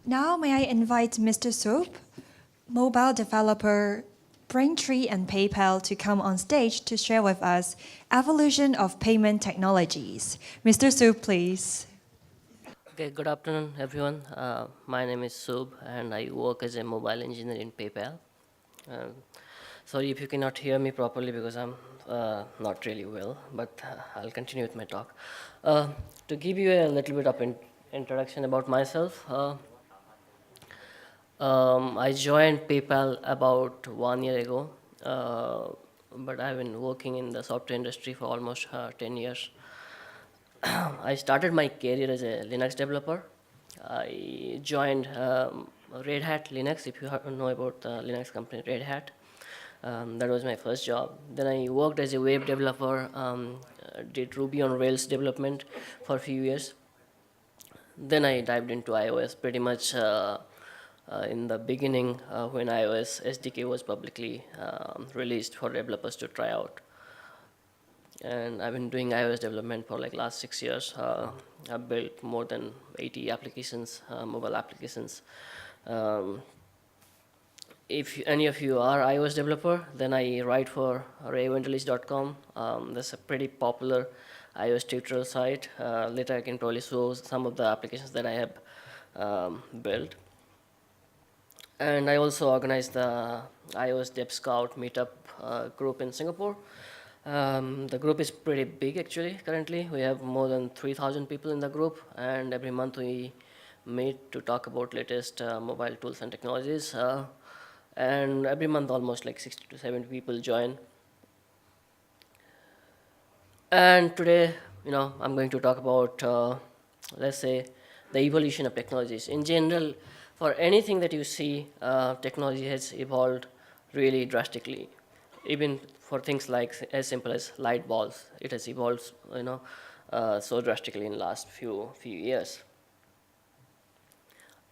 Now may I invite Mr. Soup, mobile developer, Braintree and PayPal to come on stage to share with us evolution of payment technologies. Mr. Soup, please. Okay, good afternoon, everyone. My name is Subh, and I work as a mobile engineer in PayPal. Uh, Sorry if you cannot hear me properly because I'm not really well, but I'll continue with my talk. To give you a little bit of introduction about myself, I joined PayPal about 1 year ago, but I've been working in the software industry for almost 10 years. I started my career as a Linux developer. I joined Red Hat Linux, if you know about the Linux company Red Hat. That was my first job. Then I worked as a web developer, did Ruby on Rails development for a few years. Then I dived into iOS pretty much in the beginning when iOS SDK was publicly released for developers to try out. And I've been doing iOS development for like last 6 years. I've built more than 80 applications, mobile applications. Um, if any of you are iOS developer, then I write for raveandrelease.com. That's a pretty popular iOS tutorial site. Later I can probably show some of the applications that I have built. And I also organize the iOS Dev Scout meetup group in Singapore. The group is pretty big actually. Currently, we have more than 3,000 people in the group, and every month we meet to talk about latest mobile tools and technologies. And every month, almost like 60 to 70 people join. And today, I'm going to talk about, let's say, the evolution of technologies. In general, for anything that you see, technology has evolved really drastically. Even for things like as simple as light bulbs, it has evolved, so drastically in last few years.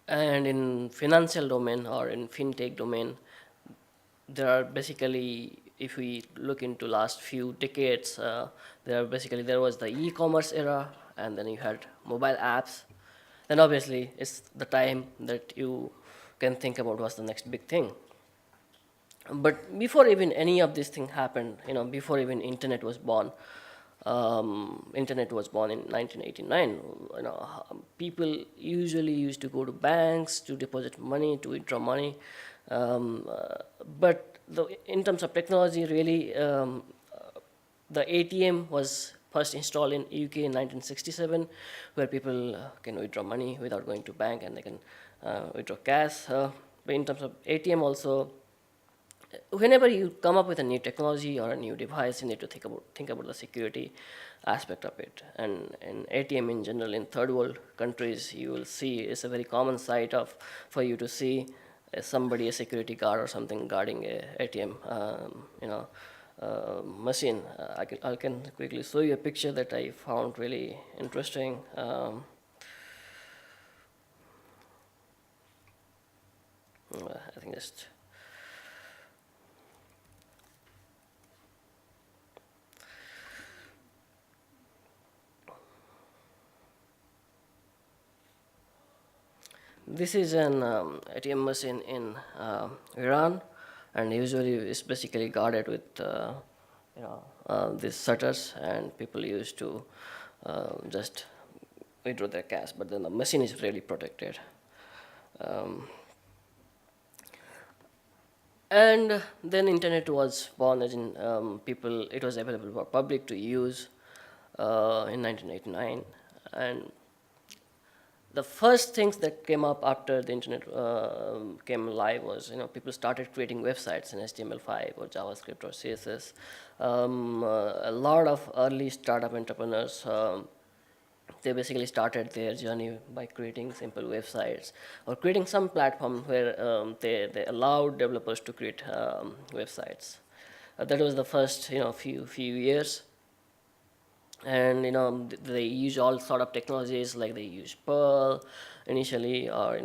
And in financial domain or in fintech domain, there are basically, if we look into last few decades, there was the e-commerce era, and then you had mobile apps. Then obviously it's the time that you can think about what's the next big thing. But before even any of these things happened, before even internet was born, internet was born in 1989. People usually used to go to banks to deposit money, to withdraw money. But in terms of technology, really, the ATM was first installed in UK in 1967, where people can withdraw money without going to bank, and they can withdraw cash. But in terms of ATM also, whenever you come up with a new technology or a new device, you need to think about the security aspect of it. And ATM in general, in third world countries, you will see it's a very common sight for you to see somebody, a security guard or something, guarding a ATM machine. I can quickly show you a picture that I found really interesting. I think just. This is an ATM machine in Iran, and usually it's basically guarded with these shutters, and people used to just withdraw their cash. But then the machine is really protected. And then internet was born, as in people. It was available for public to use in 1989, and the first things that came up after the internet came live was, people started creating websites in HTML5 or JavaScript or CSS. A lot of early startup entrepreneurs, they basically started their journey by creating simple websites or creating some platform where they allowed developers to create websites. That was the first, few years. And they use all sort of technologies, like they use Perl initially, or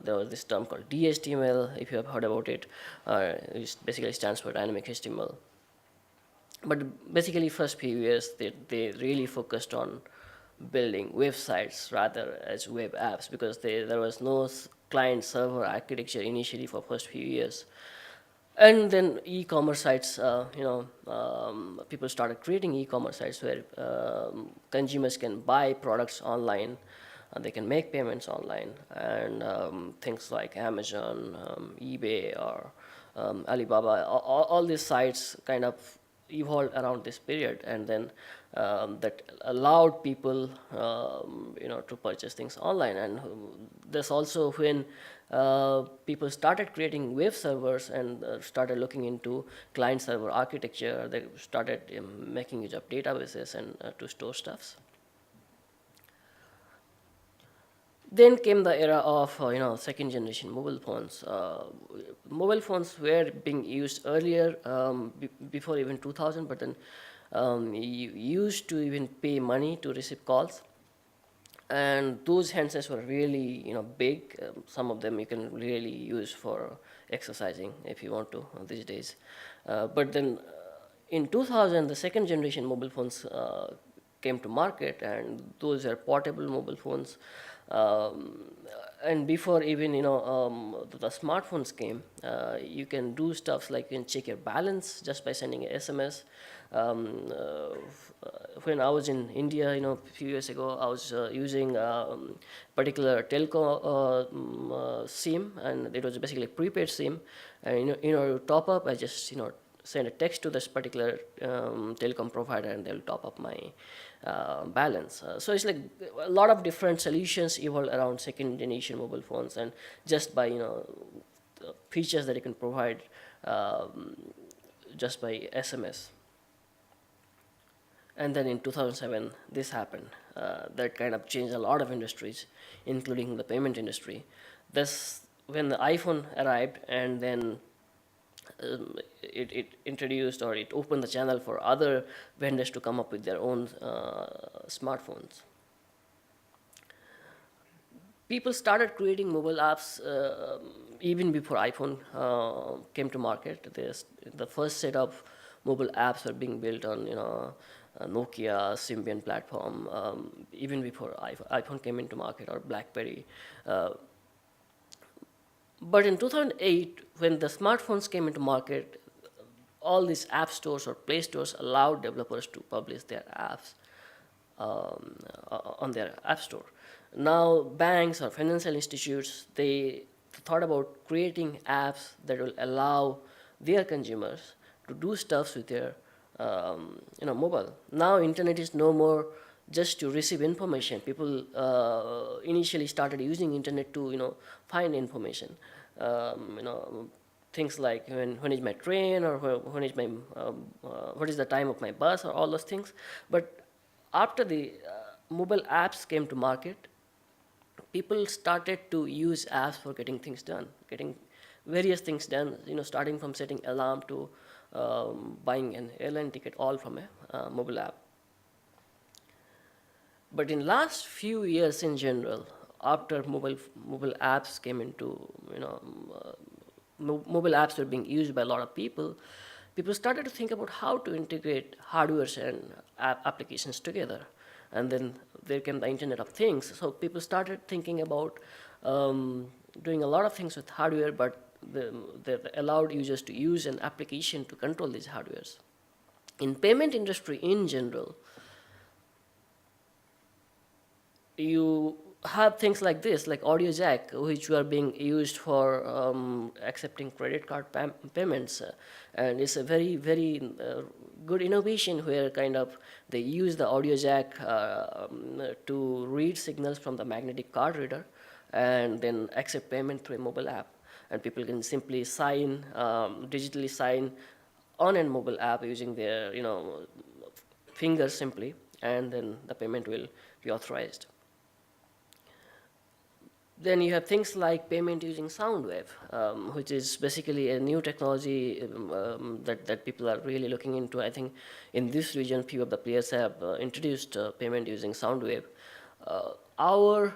there was this term called DHTML, if you have heard about it. It basically stands for dynamic HTML. But basically first few years they really focused on building websites rather as web apps, because there was no client-server architecture initially for first few years. And then e-commerce sites, people started creating e-commerce sites where consumers can buy products online, they can make payments online, and things like Amazon, eBay, or Alibaba, all these sites kind of evolved around this period, and then that allowed people, to purchase things online. And this also when people started creating web servers and started looking into client-server architecture. They started making use of databases and to store stuffs. Then came the era of second generation mobile phones. Mobile phones were being used earlier, before even 2000, but then you used to even pay money to receive calls, and those handsets were really big. Some of them you can really use for exercising if you want to these days. But then in 2000, the second generation mobile phones came to market, and those are portable mobile phones. And before even the smartphones came, you can do stuff like you can check your balance just by sending an SMS. When I was in India, a few years ago, I was using particular telco SIM, and it was basically a prepaid SIM. And in order to top up, I just send a text to this particular telecom provider, and they'll top up my balance. So it's like a lot of different solutions evolved around second generation mobile phones, and just by the features that you can provide just by SMS. And then in 2007, this happened. That kind of changed a lot of industries, including the payment industry. This when the iPhone arrived, and then it introduced, or it opened the channel for other vendors to come up with their own smartphones. People started creating mobile apps even before iPhone came to market. The first set of mobile apps were being built on Nokia, Symbian platform, even before iPhone came into market, or BlackBerry. But in 2008, when the smartphones came into market, all these app stores or play stores allowed developers to publish their apps on their app store. Now, banks or financial institutes, they thought about creating apps that will allow their consumers to do stuff with their mobile. Now, internet is no more just to receive information. People initially started using internet to find information. Things like when is my train, or when is my what is the time of my bus, or all those things. But after the mobile apps came to market, people started to use apps for getting things done, getting various things done. Starting from setting alarm to buying an airline ticket, all from a mobile app. But in last few years, in general, after mobile apps came into mobile apps were being used by a lot of people, people started to think about how to integrate hardware and applications together. And then there came the Internet of Things. So people started thinking about doing a lot of things with hardware, but they allowed users to use an application to control these hardwares. In payment industry in general, you have things like this, like audio jack, which were being used for accepting credit card payments, and it's a very, very good innovation where kind of they use the audio jack to read signals from the magnetic card reader, and then accept payment through a mobile app, and people can simply sign, digitally sign on a mobile app using their fingers simply, and then the payment will be authorized. Then you have things like payment using sound wave, which is basically a new technology that people are really looking into. I think in this region, few of the players have introduced payment using sound wave. Our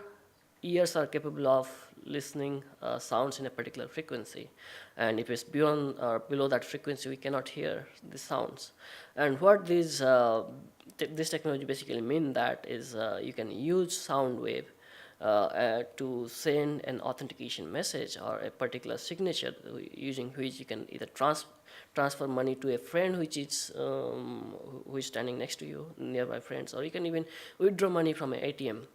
ears are capable of listening sounds in a particular frequency, and if it's beyond or below that frequency, we cannot hear the sounds. And what this technology basically mean that is you can use sound wave to send an authentication message or a particular signature using which you can either transfer money to a friend who is standing next to you, nearby friends, or you can even withdraw money from an ATM.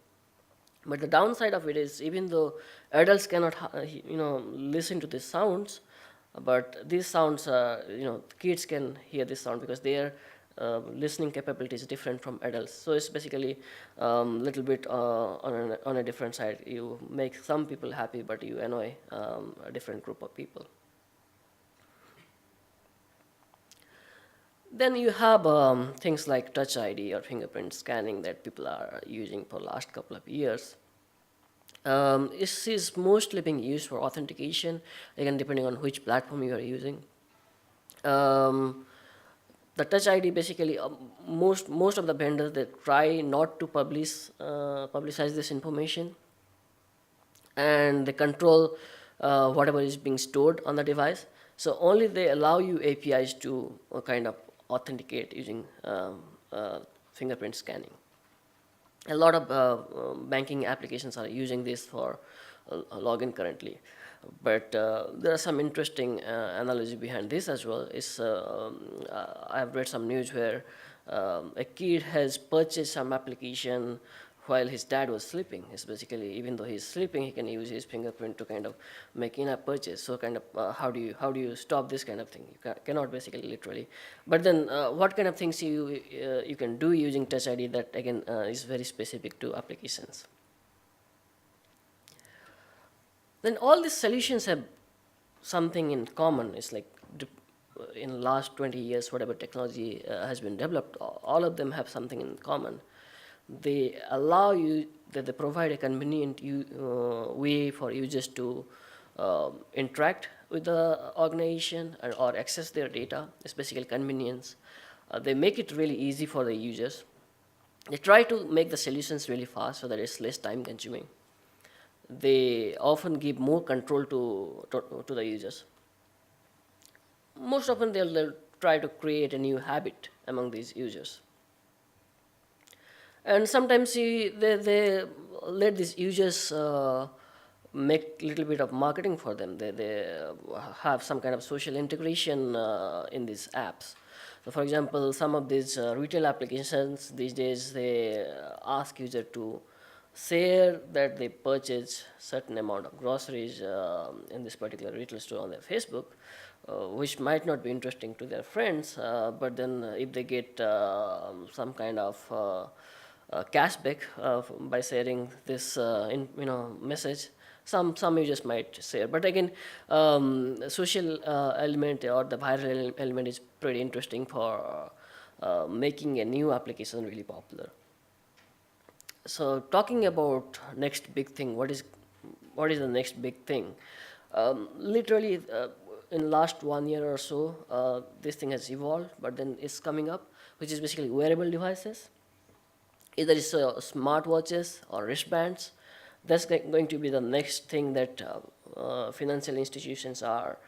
But the downside of it is, even though adults cannot, listen to these sounds, but these sounds, kids can hear this sound because their listening capability is different from adults. So it's basically little bit on a different side. You make some people happy, but you annoy a different group of people. Then you have things like Touch ID or fingerprint scanning that people are using for last couple of years. This is mostly being used for authentication, again depending on which platform you are using. The Touch ID basically, most of the vendors, they try not to publicize this information, and they control whatever is being stored on the device. So only they allow you APIs to kind of authenticate using fingerprint scanning. A lot of banking applications are using this for login currently, but there are some interesting analogy behind this as well. I've read some news where a kid has purchased some application while his dad was sleeping. It's basically, even though he's sleeping, he can use his fingerprint to kind of make in-app purchase. So kind of how do you stop this kind of thing? You cannot basically literally. But then what kind of things you can do using Touch ID that again is very specific to applications. Then all these solutions have something in common. It's like in the last 20 years, whatever technology has been developed, all of them have something in common. They provide a convenient way for users to interact with the organization or access their data. It's basically convenience. They make it really easy for the users. They try to make the solutions really fast so that it's less time consuming. They often give more control to the users. Most often they'll try to create a new habit among these users. And sometimes they let these users make a little bit of marketing for them. They have some kind of social integration in these apps. So for example, some of these retail applications these days, they ask user to share that they purchase certain amount of groceries in this particular retail store on their Facebook, which might not be interesting to their friends, but then if they get some kind of cashback by sharing this message, some users might share. But again, social element or the viral element is pretty interesting for making a new application really popular. So talking about next big thing, what is the next big thing? Literally in last 1 year or so, this thing has evolved, but then it's coming up, which is basically wearable devices. Either it's smartwatches or wristbands. That's going to be the next thing that financial institutions are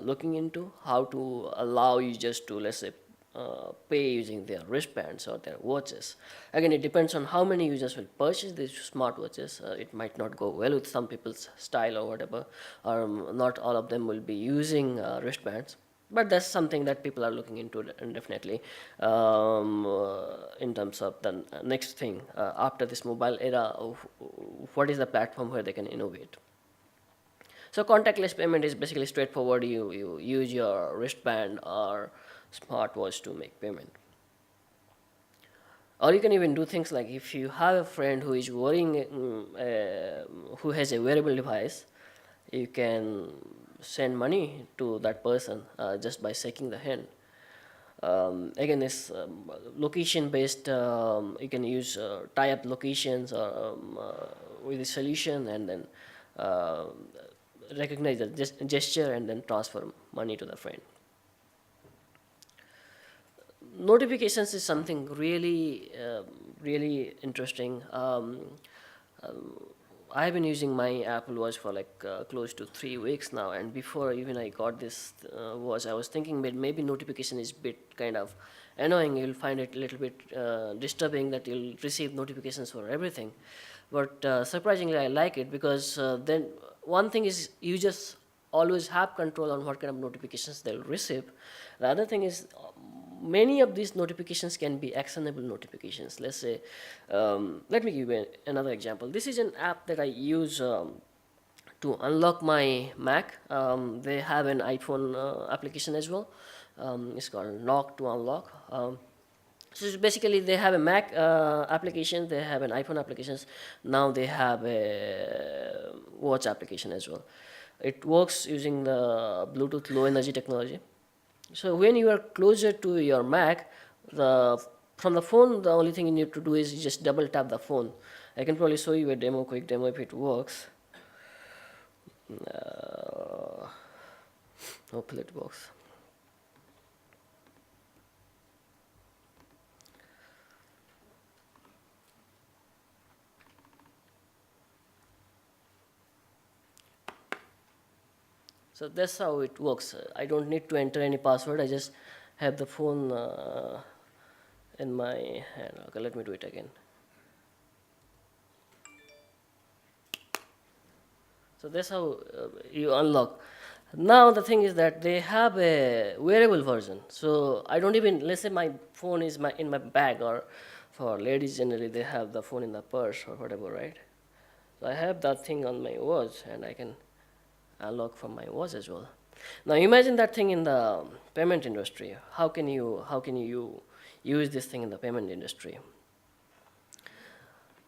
looking into, how to allow users to, let's say, pay using their wristbands or their watches. Again, it depends on how many users will purchase these smartwatches. It might not go well with some people's style or whatever, or not all of them will be using wristbands. But that's something that people are looking into, and definitely in terms of the next thing after this mobile era, what is the platform where they can innovate. So contactless payment is basically straightforward. You use your wristband or smartwatch to make payment. Or you can even do things like, if you have a friend who is who has a wearable device, you can send money to that person just by shaking the hand. Again, it's location based. You can use tie-up locations or with the solution, and then recognize the gesture and then transfer money to the friend. Notifications is something really interesting. I've been using my Apple Watch for like close to 3 weeks now, and before even I got this watch, I was thinking maybe notification is a bit kind of annoying. You'll find it a little bit disturbing that you'll receive notifications for everything. But surprisingly, I like it because then one thing is you just always have control on what kind of notifications they'll receive. The other thing is many of these notifications can be actionable notifications. Let's say, let me give you another example. This is an app that I use to unlock my Mac. They have an iPhone application as well. It's called Lock to Unlock. So basically, they have a Mac application, they have an iPhone applications. Now they have a watch application as well. It works using the Bluetooth low energy technology. So when you are closer to your Mac, from the phone, the only thing you need to do is just double tap the phone. I can probably show you a quick demo if it works. Hopefully it works. So that's how it works. I don't need to enter any password. I just have the phone in my hand. Okay, let me do it again. So that's how you unlock. Now the thing is that they have a wearable version. So I don't even, let's say my phone is in my bag, or for ladies generally they have the phone in the purse or whatever, right? So I have that thing on my watch and I can unlock from my watch as well. Now imagine that thing in the payment industry. How can you use this thing in the payment industry?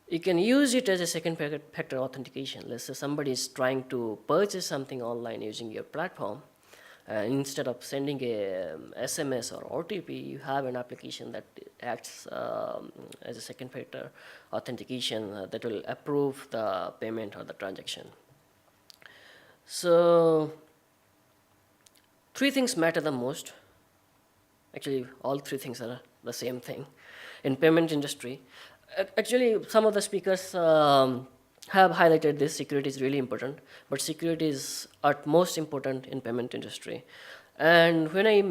You can use it as a second factor authentication. Let's say somebody is trying to purchase something online using your platform. Instead of sending a SMS or OTP, you have an application that acts as a second factor authentication that will approve the payment or the transaction. So, three things matter the most. Actually, all three things are the same thing in payment industry. Actually, some of the speakers have highlighted this. Security is really important, but security is at most important in payment industry. And when I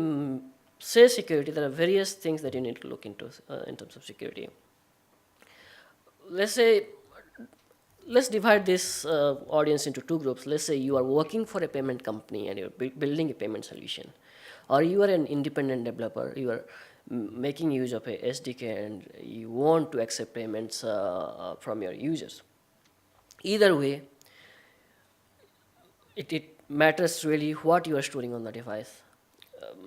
say security, there are various things that you need to look into in terms of security. Let's divide this audience into two groups. Let's say you are working for a payment company and you're building a payment solution, or you are an independent developer. You are making use of a SDK and you want to accept payments from your users. Either way, it matters really what you are storing on the device.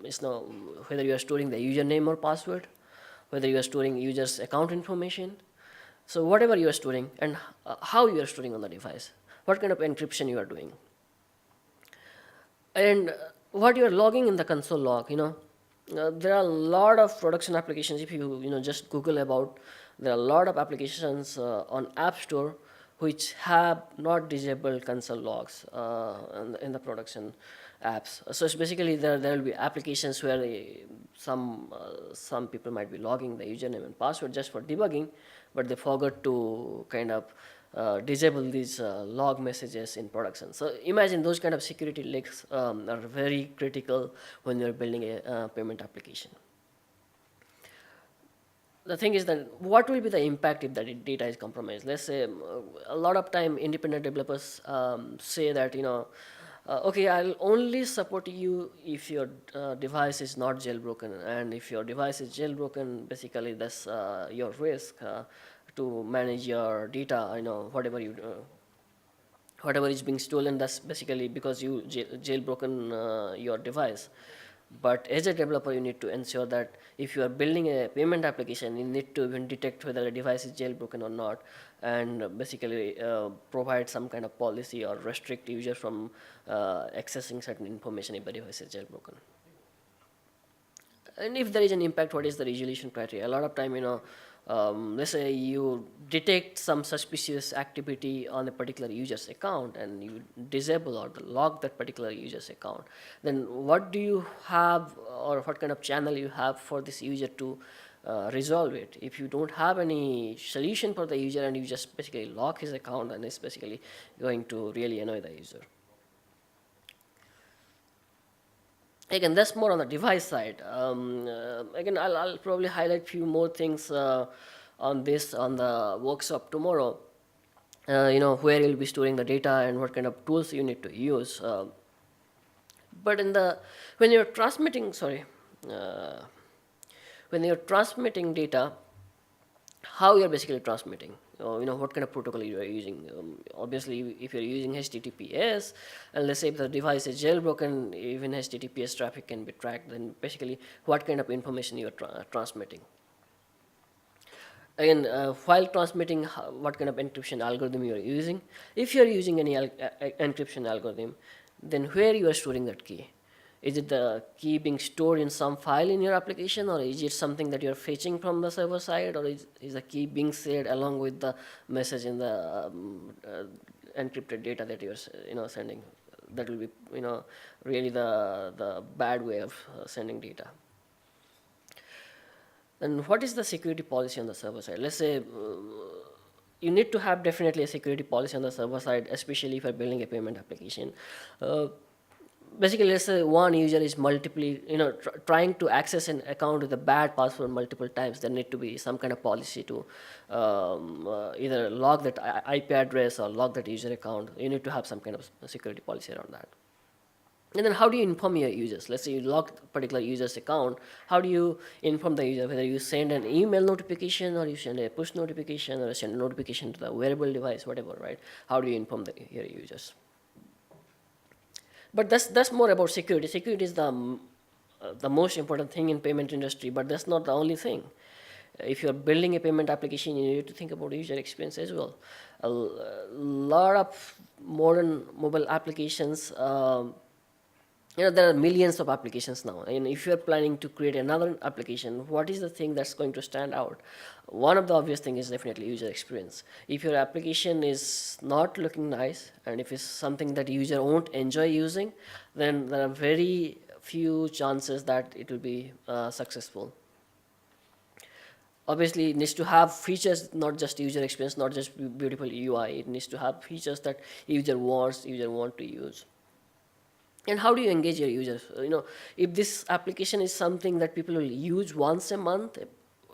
It's not whether you are storing the username or password, whether you are storing users' account information. So whatever you are storing and how you are storing on the device, what kind of encryption you are doing, and what you are logging in the console log. There are a lot of production applications. If you just Google about, there are a lot of applications on App Store which have not disabled console logs in the production apps. So it's basically there will be applications where some people might be logging the username and password just for debugging, but they forgot to kind of disable these log messages in production. So imagine those kind of security leaks are very critical when you're building a payment application. The thing is that what will be the impact if the data is compromised? Let's say a lot of time independent developers say that okay, I'll only support you if your device is not jailbroken, and if your device is jailbroken, basically that's your risk to manage your data. Whatever is being stolen, that's basically because you jailbroken your device. But as a developer, you need to ensure that if you are building a payment application, you need to even detect whether a device is jailbroken or not, and basically provide some kind of policy or restrict user from accessing certain information if the device is jailbroken. And if there is an impact, what is the resolution criteria? A lot of time, let's say you detect some suspicious activity on a particular user's account and you disable or log that particular user's account, then what do you have, or what kind of channel you have for this user to resolve it? If you don't have any solution for the user and you just basically lock his account, then it's basically going to really annoy the user. Again, that's more on the device side. Again, I'll probably highlight few more things on this on the workshop tomorrow. where you'll be storing the data and what kind of tools you need to use. But when you're transmitting, uh, when you're transmitting data, how you're basically transmitting, what kind of protocol you are using. Obviously, if you're using HTTPS, and let's say if the device is jailbroken, even HTTPS traffic can be tracked, then basically what kind of information you are transmitting. Again, while transmitting, what kind of encryption algorithm you are using. If you are using any encryption algorithm, then where you are storing that key. Is it the key being stored in some file in your application, or is it something that you are fetching from the server side, or is the key being shared along with the message in the encrypted data that you are sending? That will be really the bad way of sending data. And what is the security policy on the server side? Let's say you need to have definitely a security policy on the server side, especially if you're building a payment application. Basically, let's say one user is trying to access an account with a bad password multiple times. There need to be some kind of policy to either log that IP address or log that user account. You need to have some kind of security policy around that. And then how do you inform your users? Let's say you log a particular user's account. How do you inform the user? Whether you send an email notification, or you send a push notification, or send a notification to the wearable device, whatever, right? How do you inform your users? But that's more about security. Security is the most important thing in payment industry, but that's not the only thing. If you're building a payment application, you need to think about user experience as well. A lot of modern mobile applications, there are millions of applications now, and if you're planning to create another application, what is the thing that's going to stand out? One of the obvious things is definitely user experience. If your application is not looking nice, and if it's something that user won't enjoy using, then there are very few chances that it will be successful. Obviously, it needs to have features, not just user experience, not just beautiful UI. It needs to have features that user want to use. And how do you engage your users? If this application is something that people will use once a month,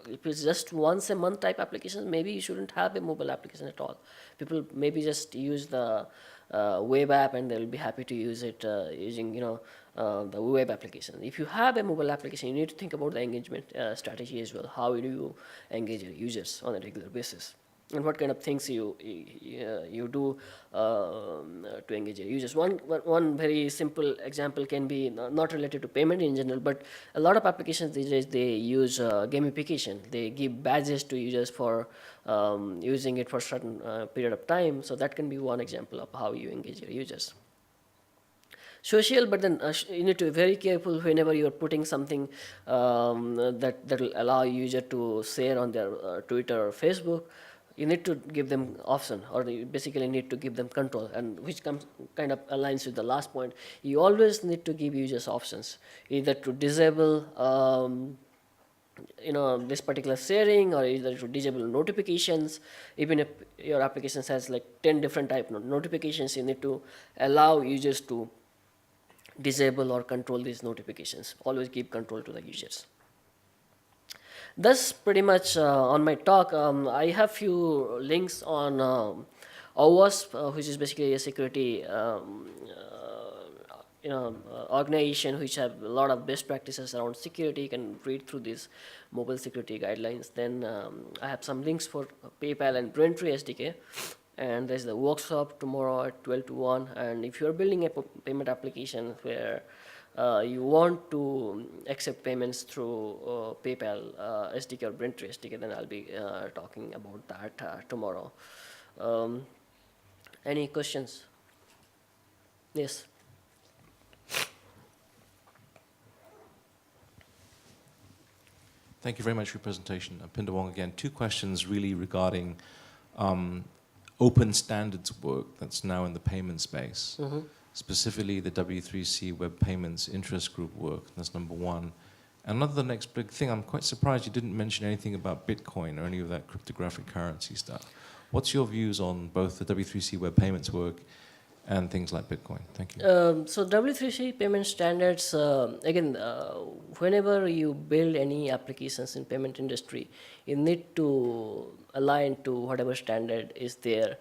if it's just once a month type application, maybe you shouldn't have a mobile application at all. People maybe just use the web app, and they'll be happy to use it using the web application. If you have a mobile application, you need to think about the engagement strategy as well. How do you engage your users on a regular basis? And what kind of things you do to engage your users. One very simple example can be not related to payment in general, but a lot of applications these days, they use gamification. They give badges to users for using it for a certain period of time. So that can be one example of how you engage your users. Social, but then you need to be very careful whenever you're putting something that will allow user to share on their Twitter or Facebook. You need to give them option, or you basically need to give them control, and which kind of aligns with the last point. You always need to give users options, either to disable this particular sharing, or either to disable notifications. Even if your application has like 10 different type of notifications, you need to allow users to disable or control these notifications. Always give control to the users. That's pretty much on my talk. I have few links on OWASP, which is basically a security organization which have a lot of best practices around security. You can read through these mobile security guidelines. Then I have some links for PayPal and Braintree SDK. And there's the workshop tomorrow at 12 to 1. And if you're building a payment application where you want to accept payments through PayPal SDK or Braintree SDK, then I'll be talking about that tomorrow. Any questions? Yes. Thank you very much for your presentation. Pinder Wong again. Two questions really regarding open standards work that's now in the payment space. Mm-hmm. Specifically the W3C Web Payments Interest Group work. That's number one. And another next big thing, I'm quite surprised you didn't mention anything about Bitcoin or any of that cryptographic currency stuff. What's your views on both the W3C Web Payments work and things like Bitcoin? Thank you. So W3C payment standards, again, whenever you build any applications in payment industry, you need to align to whatever standard is there,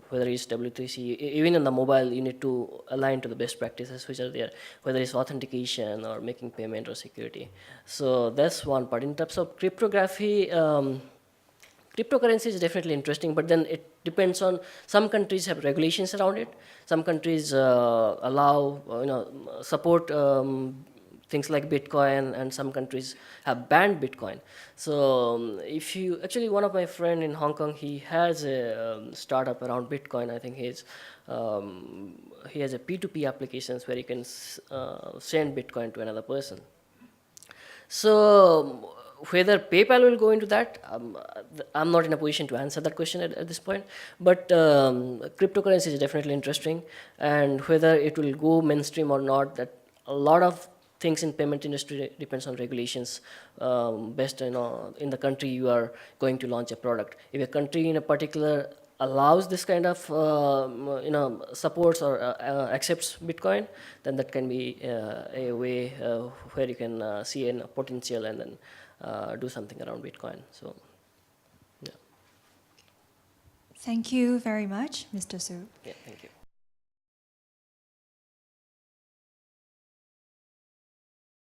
whether it's W3C, even in the mobile, you need to align to the best practices which are there, whether it's authentication or making payment or security. So that's one part. In terms of cryptography, cryptocurrency is definitely interesting, but then it depends on, some countries have regulations around it, some countries allow, support things like Bitcoin, and some countries have banned Bitcoin. So if you, actually one of my friend in Hong Kong, he has a startup around Bitcoin. I think he has a P2P applications where you can send Bitcoin to another person. So whether PayPal will go into that, I'm not in a position to answer that question at this point. But cryptocurrency is definitely interesting, and whether it will go mainstream or not, that a lot of things in payment industry depends on regulations based in the country you are going to launch a product. If a country in a particular allows this kind of supports or accepts Bitcoin, then that can be a way where you can see a potential and then do something around Bitcoin. So yeah. Thank you very much, Mr. Soup. Yeah, thank you.